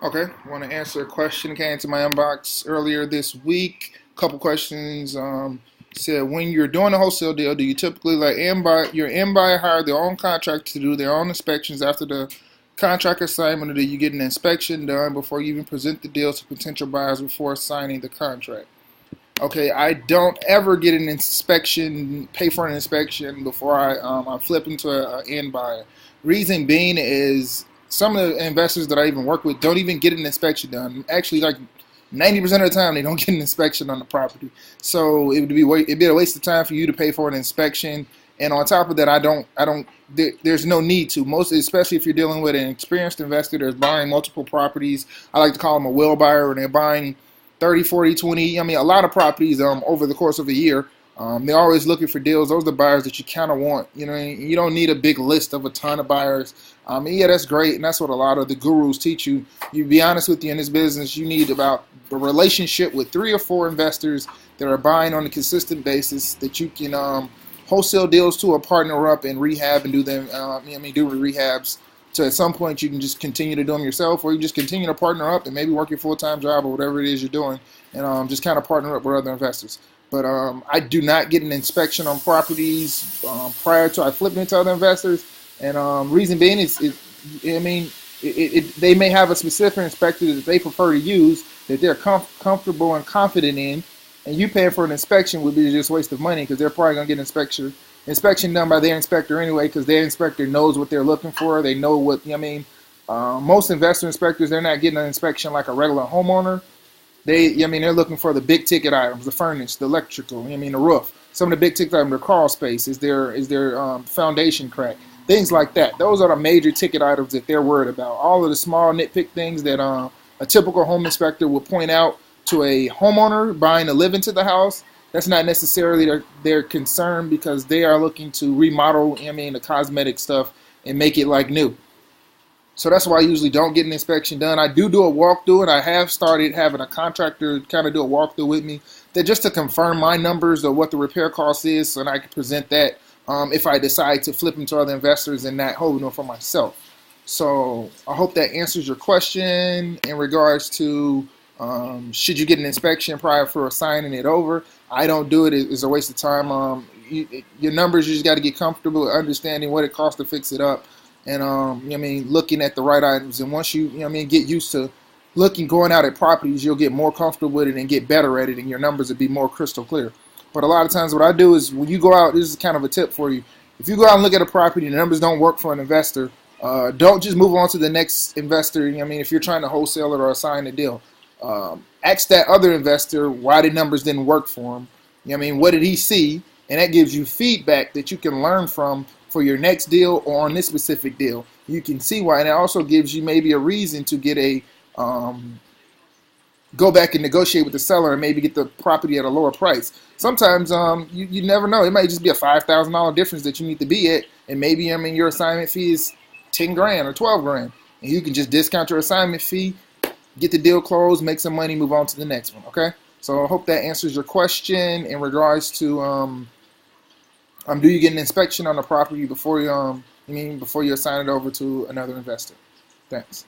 Okay, want to answer a question that came to my inbox earlier this week. Couple questions. Said when you're doing a wholesale deal, do you typically let your end buyer hire their own contractor to do their own inspections after the contract assignment, or do you get an inspection done before you even present the deal to potential buyers before signing the contract? Okay, I don't ever get an inspection, pay for an inspection before I flip into an end buyer. Reason being is some of the investors that I even work with don't even get an inspection done. Actually, like 90% of the time, they don't get an inspection on the property. So it'd be a waste of time for you to pay for an inspection. And on top of that, there's no need to. Most, especially if you're dealing with an experienced investor that's buying multiple properties. I like to call them a will buyer, and they're buying 30, 40, 20. I mean, a lot of properties over the course of a year. They're always looking for deals. Those are the buyers that you kind of want. You know, you don't need a big list of a ton of buyers. Yeah, that's great, and that's what a lot of the gurus teach you. You be honest with you in this business, you need about a relationship with 3 or 4 investors that are buying on a consistent basis that you can wholesale deals to, or partner up and rehab and do them. Do rehabs. So at some point you can just continue to do them yourself, or you just continue to partner up and maybe work your full-time job or whatever it is you're doing, and just kind of partner up with other investors. But I do not get an inspection on properties prior to I flip into other investors. And reason being is, they may have a specific inspector that they prefer to use, that they're comfortable and confident in, and you paying for an inspection would be just a waste of money, because they're probably gonna get an inspection done by their inspector anyway, because their inspector knows what they're looking for. They know most investor inspectors, they're not getting an inspection like a regular homeowner. They're looking for the big ticket items, the furnace, the electrical, the roof. Some of the big ticket items, the crawl space, is their foundation crack, things like that. Those are the major ticket items that they're worried about. All of the small nitpick things that a typical home inspector will point out to a homeowner buying to live into the house, that's not necessarily their concern, because they are looking to remodel, the cosmetic stuff and make it like new. So that's why I usually don't get an inspection done. I do a walkthrough, and I have started having a contractor kind of do a walkthrough with me, that just to confirm my numbers of what the repair cost is, so that I can present that if I decide to flip them to other investors and not hold them for myself. So I hope that answers your question in regards to should you get an inspection prior for signing it over. I don't do it. It's a waste of time. Your numbers, you just got to get comfortable with understanding what it costs to fix it up. And looking at the right items. And once you get used to going out at properties, you'll get more comfortable with it and get better at it, and your numbers will be more crystal clear. But a lot of times what I do is, when you go out, this is kind of a tip for you. If you go out and look at a property and the numbers don't work for an investor, don't just move on to the next investor. If you're trying to wholesale it or assign a deal, ask that other investor why the numbers didn't work for him. What did he see? And that gives you feedback that you can learn from for your next deal, or on this specific deal. You can see why, and it also gives you maybe a reason to get go back and negotiate with the seller and maybe get the property at a lower price. Sometimes you never know. It might just be a $5,000 difference that you need to be at, and maybe your assignment fee is 10 grand or 12 grand, and you can just discount your assignment fee, get the deal closed, make some money, move on to the next one. Okay, so I hope that answers your question in regards to do you get an inspection on the property before you before you assign it over to another investor? Thanks.